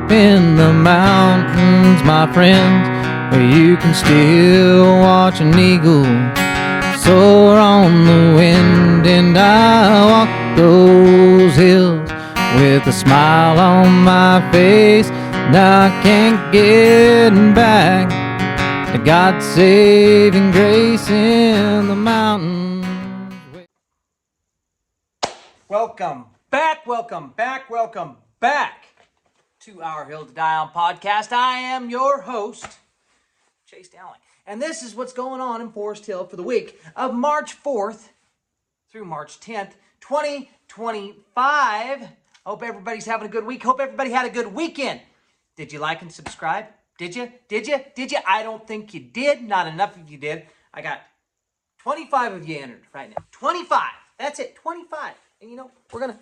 up in the mountains, my friends, where you can still watch an eagle soar on the wind. And I walk those hills with a smile on my face, and I can't get back to God's saving grace in the mountains. Welcome back to our Hill to Die On podcast. I am your host, Chase Dowling, and this is what's going on in Forest Hill for the week of March 4th through March 10th, 2025. Hope everybody's having a good week. Hope everybody had a good weekend. Did you like and subscribe? Did you? I don't think you did. Not enough of you did. I got 25 of you entered right now. 25. That's it. 25. And you know, we're going to...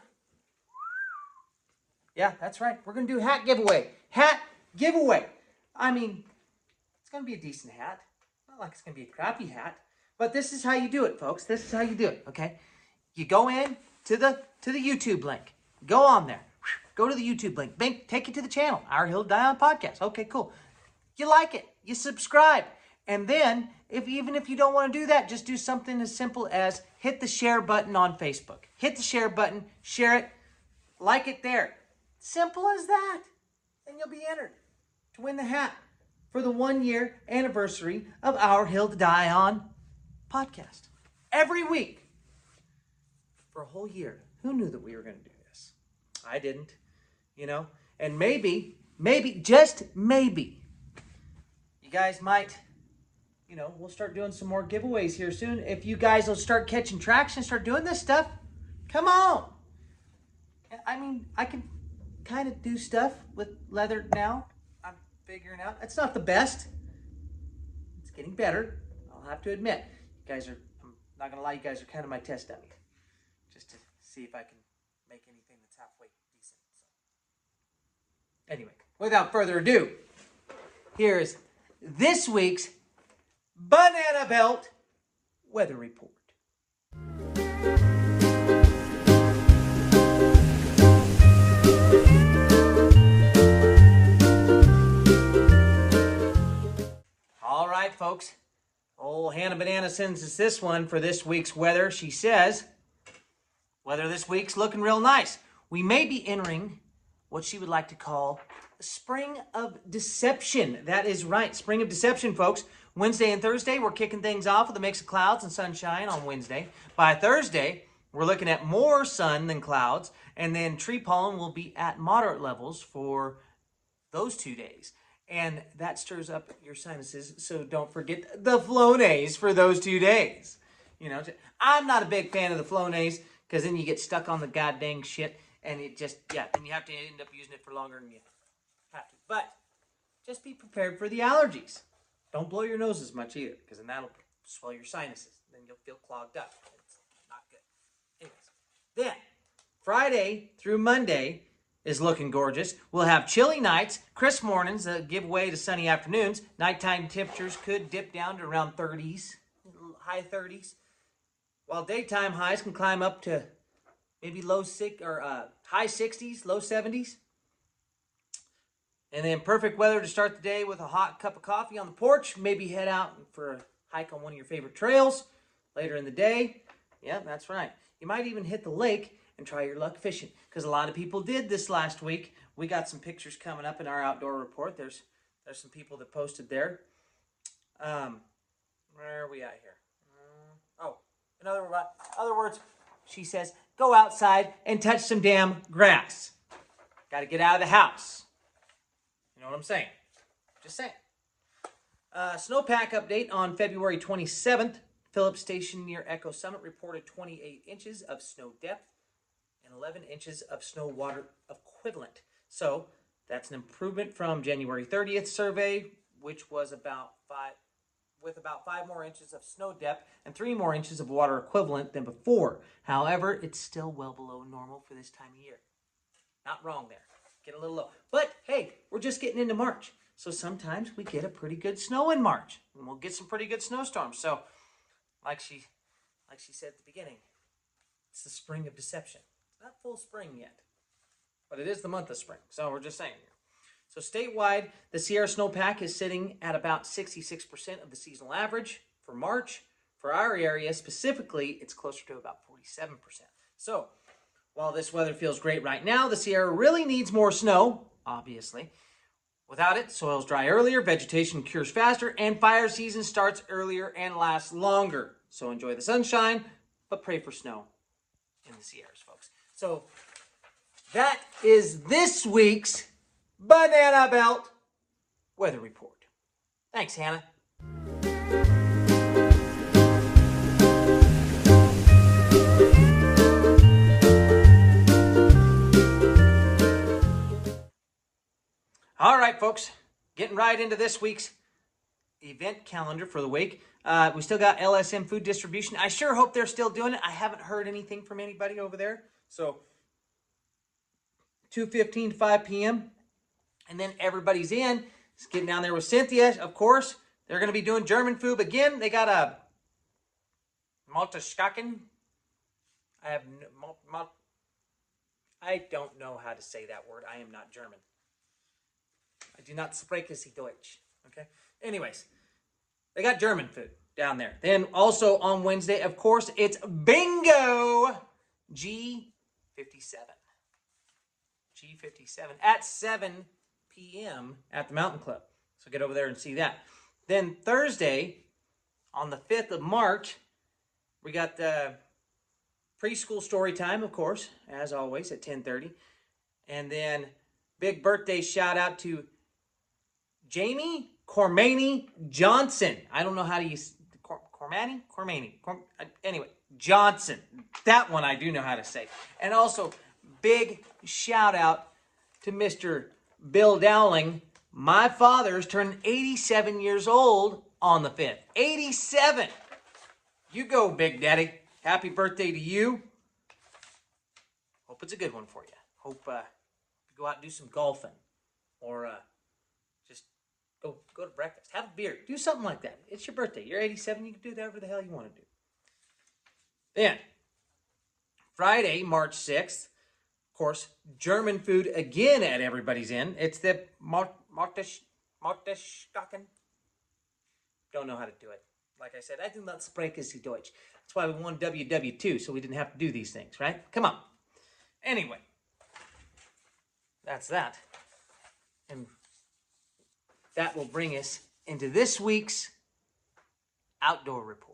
Yeah, that's right. We're going to do hat giveaway. Hat giveaway. I mean, it's going to be a decent hat. Not like it's going to be a crappy hat. But this is how you do it, folks. This is how you do it, okay? You go in to the YouTube link. Go on there. Go to the YouTube link. Take it to the channel. Our Hill to Die On podcast. Okay, cool. You like it. You subscribe. And then, even if you don't want to do that, just do something as simple as hit the share button on Facebook. Hit the share button, share it, like it there. Simple as that. And you'll be entered to win the hat for the 1-year anniversary of Our Hill to Die On podcast. Every week for a whole year. Who knew that we were going to do this? I didn't, you know. And maybe, just maybe, you guys might... You know, we'll start doing some more giveaways here soon. If you guys will start catching traction, start doing this stuff, come on. I mean, I can kind of do stuff with leather now. I'm figuring out. It's not the best. It's getting better. I'll have to admit. You guys are, I'm not going to lie, you guys are kind of my test dummy. Just to see if I can make anything that's halfway decent. So. Anyway, without further ado, here's this week's Banana Belt Weather Report. All right, folks. Old Hannah Banana sends us this one for this week's weather. She says, weather this week's looking real nice. We may be entering what she would like to call a spring of deception. That is right, spring of deception, folks. Wednesday and Thursday, we're kicking things off with a mix of clouds and sunshine on Wednesday. By Thursday, we're looking at more sun than clouds, and then tree pollen will be at moderate levels for those 2 days. And that stirs up your sinuses, so don't forget the Flonase for those 2 days. You know, I'm not a big fan of the Flonase, because then you get stuck on the goddamn shit, and it just, yeah, then you have to end up using it for longer than you have to. But just be prepared for the allergies. Don't blow your nose as much either, because then that'll swell your sinuses. Then you'll feel clogged up. It's not good. Anyways, then Friday through Monday is looking gorgeous. We'll have chilly nights, crisp mornings that give way to sunny afternoons. Nighttime temperatures could dip down to around 30s, high 30s, while daytime highs can climb up to maybe high 60s, low 70s. And then perfect weather to start the day with a hot cup of coffee on the porch. Maybe head out for a hike on one of your favorite trails later in the day. Yeah, that's right. You might even hit the lake and try your luck fishing, because a lot of people did this last week. We got some pictures coming up in our outdoor report. There's some people that posted there. Where are we at here? In other words, she says, go outside and touch some damn grass. Got to get out of the house. You know what I'm saying? Just saying. Snowpack update on February 27th. Phillips Station near Echo Summit reported 28 inches of snow depth and 11 inches of snow water equivalent. So that's an improvement from January 30th survey, which was about 5 more inches of snow depth and 3 more inches of water equivalent than before. However, it's still well below normal for this time of year. Not wrong there. Get a little low. But hey, we're just getting into March. So sometimes we get a pretty good snow in March. And we'll get some pretty good snowstorms. So like she said at the beginning, it's the spring of deception. It's not full spring yet. But it is the month of spring. So we're just saying here. So statewide, the Sierra snowpack is sitting at about 66% of the seasonal average for March. For our area specifically, it's closer to about 47%. So while this weather feels great right now, the Sierra really needs more snow, obviously. Without it, soils dry earlier, vegetation cures faster, and fire season starts earlier and lasts longer. So enjoy the sunshine, but pray for snow in the Sierras, folks. So that is this week's Banana Belt Weather Report. Thanks, Hannah. All right, folks, getting right into this week's event calendar for the week. We still got LSM food distribution. I sure hope they're still doing it. I haven't heard anything from anybody over there. So 2:15 to 5 p.m. And then everybody's in. It's getting down there with Cynthia, of course. They're going to be doing German food again. They got a Malteskaken. I don't know how to say that word. I am not German. I do not spreche Deutsch. Okay. Anyways, they got German food down there. Then also on Wednesday, of course, it's Bingo G57. G57 at 7 p.m. at the Mountain Club. So get over there and see that. Then Thursday, on the 5th of March, we got the preschool story time, of course, as always, at 10:30. And then big birthday shout out to Jamie Cormany Johnson. I don't know how to use Cormany. Anyway, Johnson. That one I do know how to say. And also, big shout out to Mr. Bill Dowling. My father's turning 87 years old on the 5th. 87! You go, Big Daddy. Happy birthday to you. Hope it's a good one for you. Hope you go out and do some golfing. Or just go to breakfast. Have a beer. Do something like that. It's your birthday. You're 87. You can do whatever the hell you want to do. Then, Friday, March 6th, of course, German food again at Everybody's Inn. It's the Malteskaken. Don't know how to do it. Like I said, I do not spreche Deutsch. That's why we won WW2, so we didn't have to do these things, right? Come on. Anyway, that's that. And that will bring us into this week's outdoor report.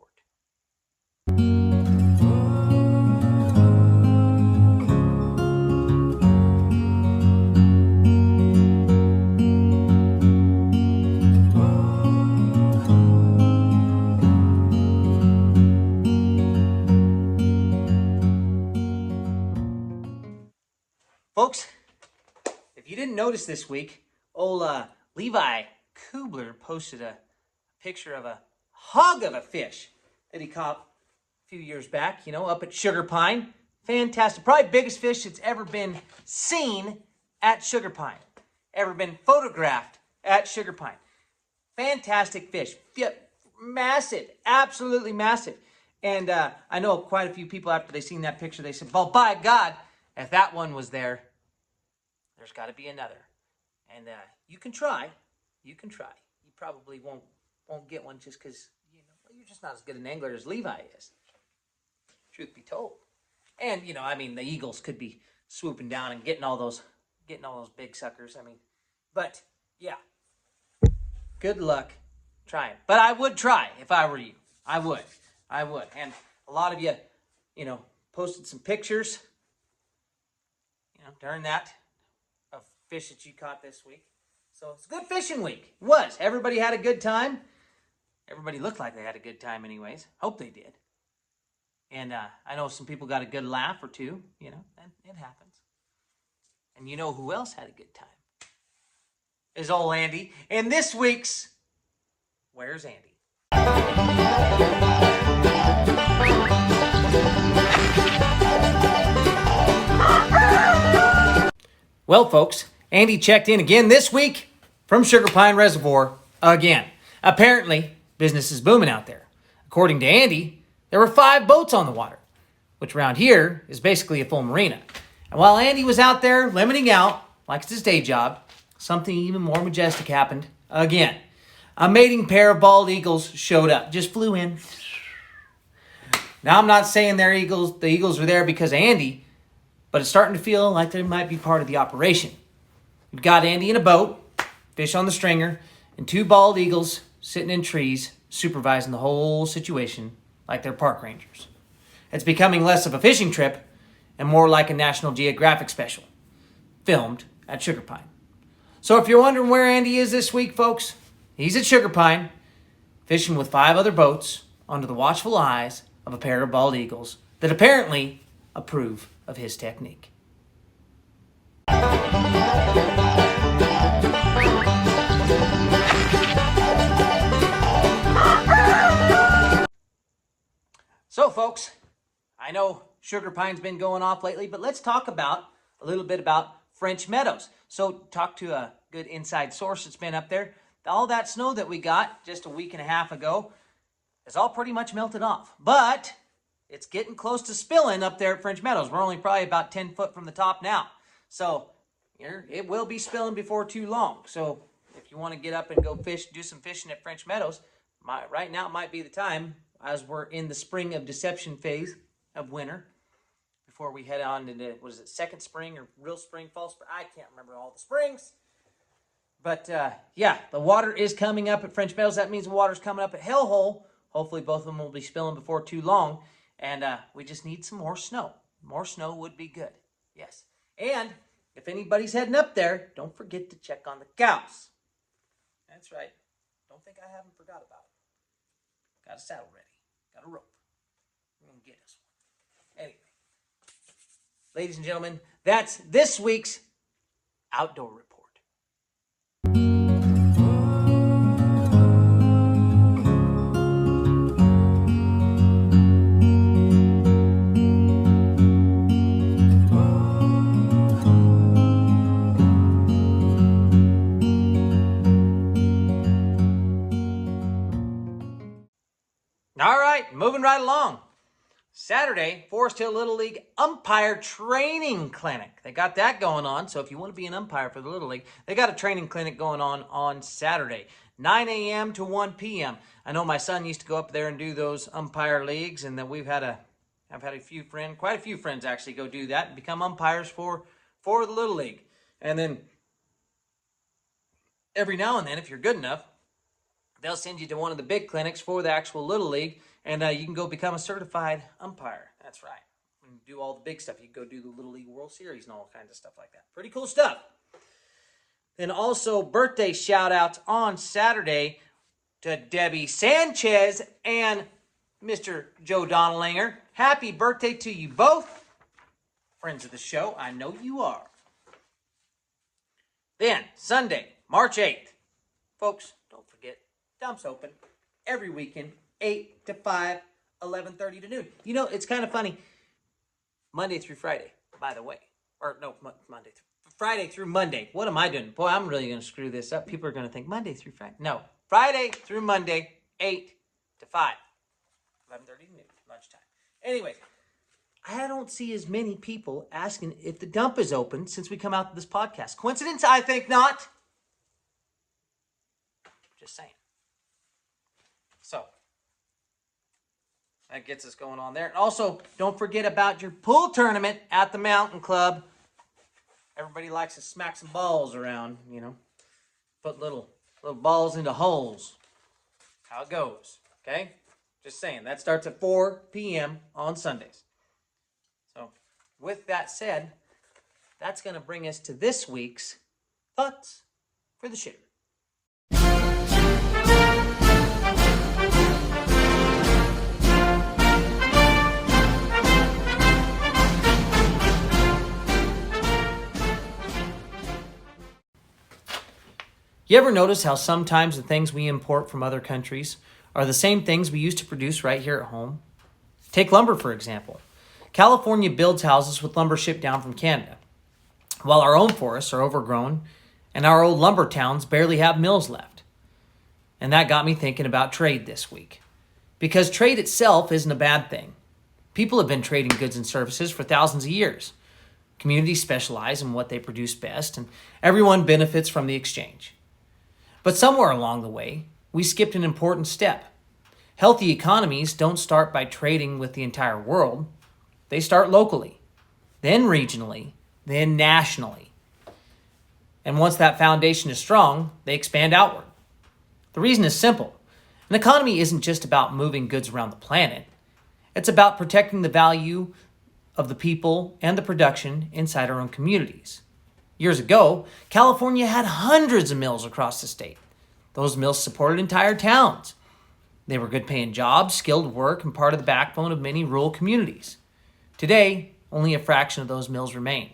Folks, if you didn't notice this week, old Levi Kubler posted a picture of a hog of a fish that he caught a few years back, up at Sugar Pine. Fantastic. Probably biggest fish that's ever been seen at Sugar Pine. Ever been photographed at Sugar Pine. Fantastic fish. Massive. Absolutely massive. And I know quite a few people after they seen that picture, they said, well, by God, if that one was there, there's got to be another. And you can try. You can try. You probably won't get one just because you're just not as good an angler as Levi is. Truth be told. And the eagles could be swooping down and getting all those big suckers. But yeah, good luck trying. But I would try if I were you. I would. And a lot of you, posted some pictures. During that, of fish that you caught this week. So it's a good fishing week. It was. Everybody had a good time. Everybody looked like they had a good time anyways. Hope they did. And I know some people got a good laugh or two, and it happens. And you know who else had a good time? Is old Andy. And this week's Where's Andy? Well, folks, Andy checked in again this week from Sugar Pine Reservoir again. Apparently, business is booming out there. According to Andy, there were 5 boats on the water, which around here is basically a full marina. And while Andy was out there limiting out, like it's his day job, something even more majestic happened again. A mating pair of bald eagles showed up, just flew in. Now, I'm not saying the eagles are there because of Andy, but it's starting to feel like they might be part of the operation. We've got Andy in a boat, fish on the stringer, and 2 bald eagles sitting in trees supervising the whole situation like they're park rangers. It's becoming less of a fishing trip and more like a National Geographic special, filmed at Sugar Pine. So if you're wondering where Andy is this week, folks, he's at Sugar Pine, fishing with 5 other boats under the watchful eyes of a pair of bald eagles that apparently approve of his technique. So, folks, I know Sugar Pine's been going off lately, but let's talk a little bit about French Meadows. So, talk to a good inside source that's been up there. All that snow that we got just a week and a half ago is all pretty much melted off. But it's getting close to spilling up there at French Meadows. We're only probably about 10 foot from the top now. So it will be spilling before too long. So if you want to get up and go fish, do some fishing at French Meadows, right now might be the time as we're in the spring of deception phase of winter before we head on into, what is it, second spring or real spring, fall spring? I can't remember all the springs. But yeah, the water is coming up at French Meadows. That means the water's coming up at Hellhole. Hopefully both of them will be spilling before too long. And we just need some more snow. More snow would be good. Yes. And if anybody's heading up there, don't forget to check on the cows. That's right. Don't think I haven't forgot about it. Got a saddle ready. Got a rope. We're going to get us one. Anyway. Ladies and gentlemen, that's this week's Outdoor Report. All right, moving right along. Saturday, Forest Hill Little League Umpire Training Clinic. They got that going on, so if you want to be an umpire for the Little League, they got a training clinic going on Saturday, 9 a.m. to 1 p.m. I know my son used to go up there and do those umpire leagues, and then I've had quite a few friends actually go do that and become umpires for the Little League. And then every now and then, if you're good enough, they'll send you to one of the big clinics for the actual Little League, and you can go become a certified umpire. That's right. You can do all the big stuff. You can go do the Little League World Series and all kinds of stuff like that. Pretty cool stuff. Then also birthday shout-outs on Saturday to Debbie Sanchez and Mr. Joe Donnellinger. Happy birthday to you both. Friends of the show, I know you are. Then, Sunday, March 8th. Folks, don't forget, dumps open every weekend, 8 to 5, 11:30 to noon. You know, it's kind of funny. Monday through Friday, by the way. Or no, Friday through Monday. What am I doing? Boy, I'm really going to screw this up. People are going to think Monday through Friday. No, Friday through Monday, 8 to 5, 11:30 to noon, lunchtime. Anyways, I don't see as many people asking if the dump is open since we come out to this podcast. Coincidence? I think not. Just saying. So, that gets us going on there. And also, don't forget about your pool tournament at the Mountain Club. Everybody likes to smack some balls around, you know. Put little balls into holes. How it goes, okay? Just saying. That starts at 4 p.m. on Sundays. So, with that said, that's going to bring us to this week's Thoughts for the Shitter. You ever notice how sometimes the things we import from other countries are the same things we used to produce right here at home? Take lumber, for example. California builds houses with lumber shipped down from Canada, while our own forests are overgrown and our old lumber towns barely have mills left. And that got me thinking about trade this week. Because trade itself isn't a bad thing. People have been trading goods and services for thousands of years. Communities specialize in what they produce best, and everyone benefits from the exchange. But somewhere along the way, we skipped an important step. Healthy economies don't start by trading with the entire world. They start locally, then regionally, then nationally. And once that foundation is strong, they expand outward. The reason is simple. An economy isn't just about moving goods around the planet. It's about protecting the value of the people and the production inside our own communities. Years ago, California had hundreds of mills across the state. Those mills supported entire towns. They were good-paying jobs, skilled work, and part of the backbone of many rural communities. Today, only a fraction of those mills remain.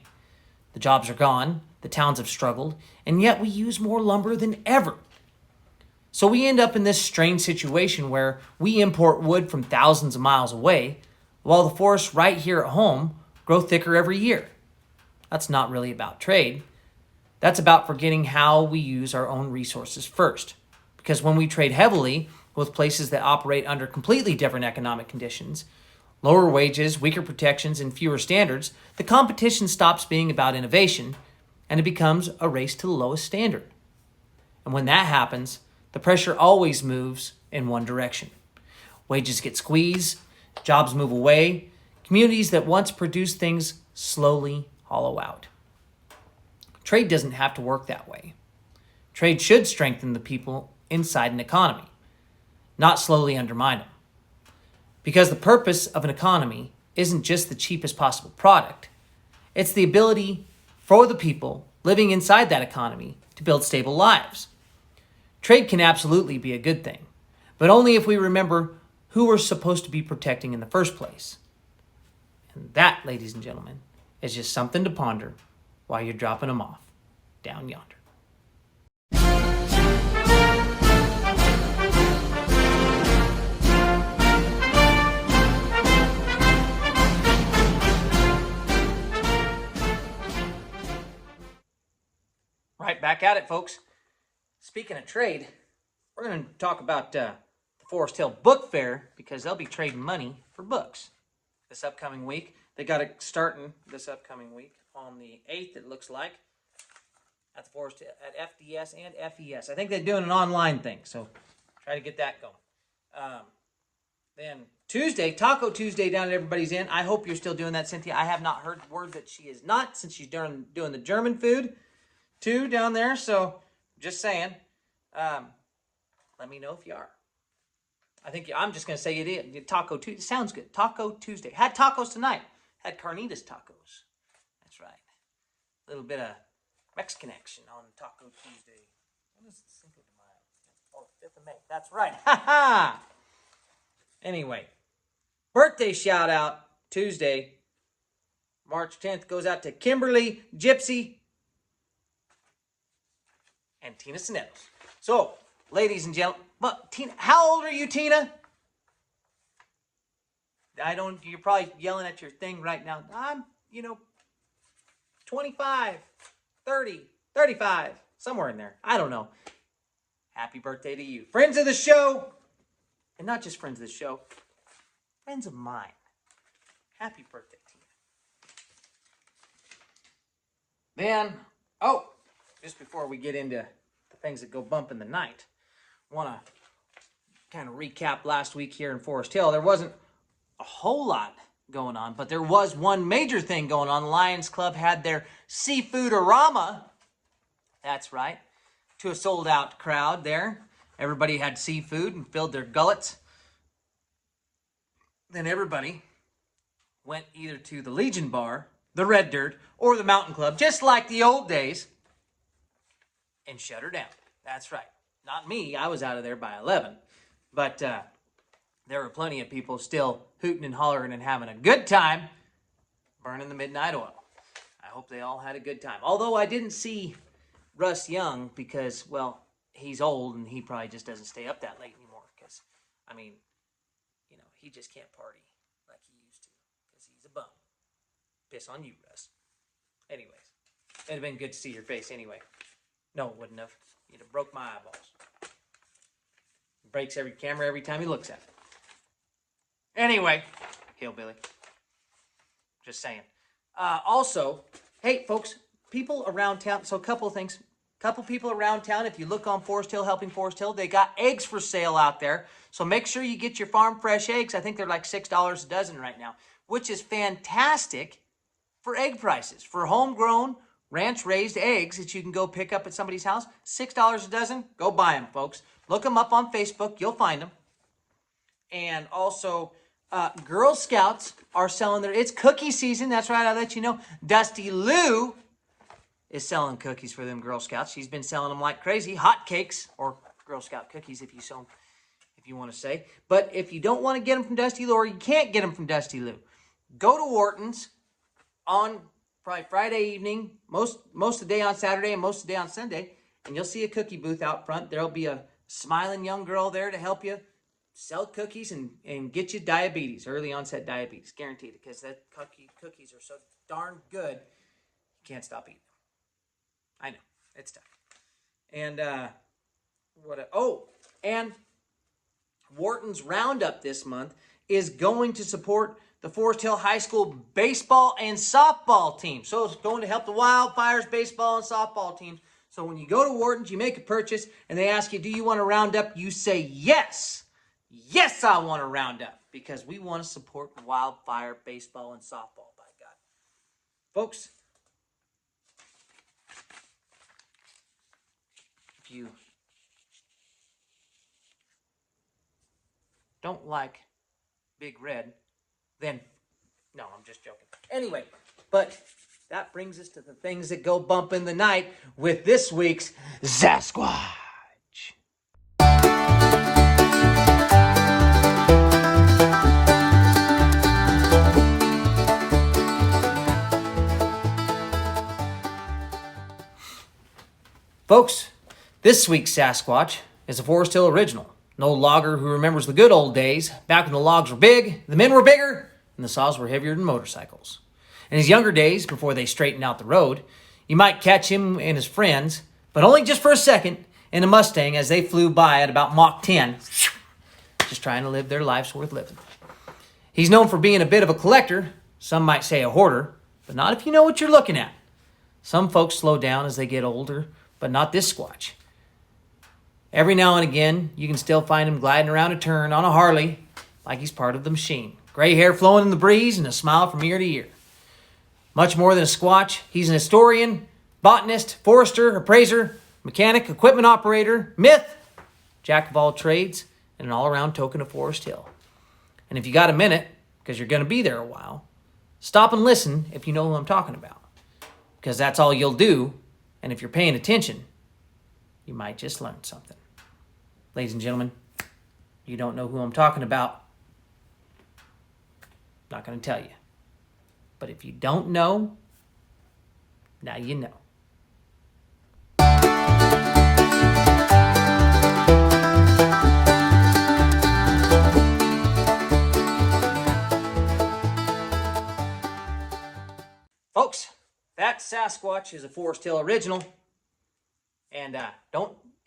The jobs are gone, the towns have struggled, and yet we use more lumber than ever. So we end up in this strange situation where we import wood from thousands of miles away, while the forests right here at home grow thicker every year. That's not really about trade. That's about forgetting how we use our own resources first. Because when we trade heavily with places that operate under completely different economic conditions, lower wages, weaker protections, and fewer standards, the competition stops being about innovation and it becomes a race to the lowest standard. And when that happens, the pressure always moves in one direction. Wages get squeezed, jobs move away, communities that once produced things slowly hollow out. Trade doesn't have to work that way. Trade should strengthen the people inside an economy, not slowly undermine them. Because the purpose of an economy isn't just the cheapest possible product, it's the ability for the people living inside that economy to build stable lives. Trade can absolutely be a good thing, but only if we remember who we're supposed to be protecting in the first place. And that, ladies and gentlemen, is just something to ponder while you're dropping them off down yonder. Right back at it, folks. Speaking of trade, we're going to talk about the Forest Hill Book Fair because they'll be trading money for books this upcoming week. They got it starting this upcoming week on the 8th, it looks like, at the Forest at FDS and FES. I think they're doing an online thing, so try to get that going. Then Tuesday, Taco Tuesday down at Everybody's Inn. I hope you're still doing that, Cynthia. I have not heard word that she is not, since she's doing the German food too down there. So just saying, let me know if you are. I think I'm just going to say it is. Taco Tuesday. Sounds good. Taco Tuesday. Had tacos tonight. Had carnitas tacos. That's right. A little bit of Mexican action on Taco Tuesday. When is Cinco de Mayo? Oh, 5th of May. That's right. Ha ha! Anyway, birthday shout out Tuesday, March 10th, goes out to Kimberly, Gypsy, and Tina Sinetos. So, ladies and gentlemen, but Tina, how old are you, Tina? You're probably yelling at your thing right now. I'm, 25, 30, 35, somewhere in there. I don't know. Happy birthday to you. Friends of the show, and not just friends of the show, friends of mine. Happy birthday, Tina. Then, just before we get into the things that go bump in the night, I want to kind of recap last week here in Forest Hill. There wasn't a whole lot going on, but there was one major thing going on. Lions Club had their Seafood-orama. That's right. To a sold-out crowd there. Everybody had seafood and filled their gullets. Then everybody went either to the Legion Bar, the Red Dirt, or the Mountain Club, just like the old days, and shut her down. That's right. Not me. I was out of there by 11. But there were plenty of people still hooting and hollering and having a good time burning the midnight oil. I hope they all had a good time. Although I didn't see Russ Young because, well, he's old and he probably just doesn't stay up that late anymore. Because, he just can't party like he used to because he's a bum. Piss on you, Russ. Anyways, it'd have been good to see your face anyway. No, it wouldn't have. You'd have broke my eyeballs. Breaks every camera every time he looks at it. Anyway, hillbilly. Just saying. Also, hey, folks, people around town. So a couple of things. Couple people around town. If you look on Forest Hill, Helping Forest Hill, they got eggs for sale out there. So make sure you get your farm fresh eggs. I think they're like $6 a dozen right now, which is fantastic for egg prices. For homegrown, ranch-raised eggs that you can go pick up at somebody's house, $6 a dozen. Go buy them, folks. Look them up on Facebook. You'll find them. And also, Girl Scouts are selling it's cookie season. That's right, I'll let you know. Dusty Lou is selling cookies for them Girl Scouts. She's been selling them like crazy. Hot cakes, or Girl Scout cookies if you want to say. But if you don't want to get them from Dusty Lou, or you can't get them from Dusty Lou, go to Wharton's on probably Friday evening, most of the day on Saturday and most of the day on Sunday, and you'll see a cookie booth out front. There'll be a smiling young girl there to help you sell cookies and get you diabetes, early onset diabetes, guaranteed, because that cookies are so darn good, you can't stop eating them. I know, it's tough. And and Wharton's Roundup this month is going to support the Forest Hill High School baseball and softball team. So it's going to help the Wildfires baseball and softball teams. So when you go to Wharton's, you make a purchase, and they ask you, do you want a Roundup? You say yes. Yes, I want a Roundup, because we want to support Wildfire baseball and softball, by God. Folks, if you don't like Big Red, then, no, I'm just joking. Anyway, but that brings us to the things that go bump in the night with this week's Sasquatch. Folks, this week's Sasquatch is a Forest Hill original. An old logger who remembers the good old days, back when the logs were big, the men were bigger, and the saws were heavier than motorcycles. In his younger days, before they straightened out the road, you might catch him and his friends, but only just for a second, in a Mustang as they flew by at about Mach 10, just trying to live their lives worth living. He's known for being a bit of a collector, some might say a hoarder, but not if you know what you're looking at. Some folks slow down as they get older, but not this Squatch. Every now and again, you can still find him gliding around a turn on a Harley like he's part of the machine. Gray hair flowing in the breeze and a smile from ear to ear. Much more than a Squatch, he's an historian, botanist, forester, appraiser, mechanic, equipment operator, myth, jack of all trades, and an all-around token of Forest Hill. And if you got a minute, because you're going to be there a while, stop and listen if you know who I'm talking about. Because that's all you'll do, and if you're paying attention, you might just learn something. Ladies and gentlemen, you don't know who I'm talking about. Not going to tell you. But if you don't know, now you know. Folks, that Sasquatch is a Forest Hill original. And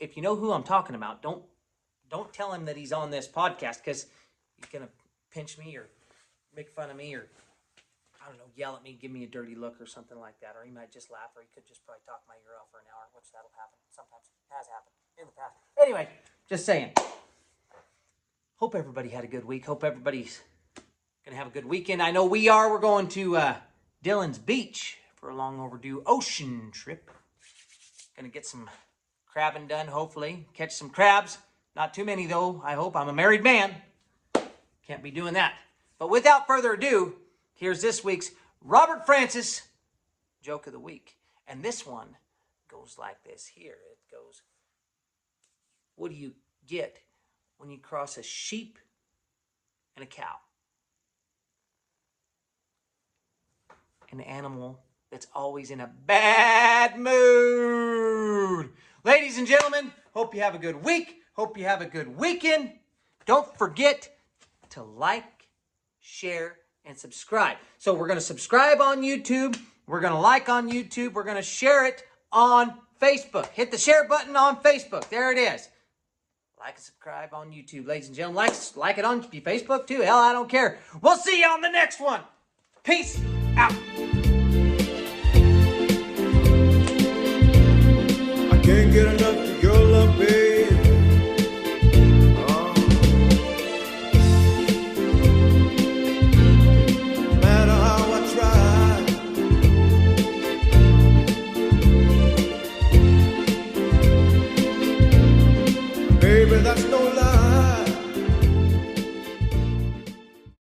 if you know who I'm talking about, don't tell him that he's on this podcast, because he's going to pinch me or make fun of me or, I don't know, yell at me, give me a dirty look or something like that. Or he might just laugh, or he could just probably talk my ear off for an hour, which that'll happen. Sometimes has happened in the past. Anyway, just saying. Hope everybody had a good week. Hope everybody's going to have a good weekend. I know we are. We're going to Dillon's Beach for a long overdue ocean trip. Going to get some crabbing done, hopefully. Catch some crabs. Not too many, though, I hope. I'm a married man. Can't be doing that. But without further ado, here's this week's Robert Francis Joke of the Week. And this one goes like this here. It goes, what do you get when you cross a sheep and a cow? An animal that's always in a bad mood. Ladies and gentlemen, hope you have a good week. Hope you have a good weekend. Don't forget to like, share, and subscribe. So we're going to subscribe on YouTube. We're going to like on YouTube. We're going to share it on Facebook. Hit the share button on Facebook. There it is. Like and subscribe on YouTube, ladies and gentlemen. Like it on Facebook too. Hell, I don't care. We'll see you on the next one. Peace.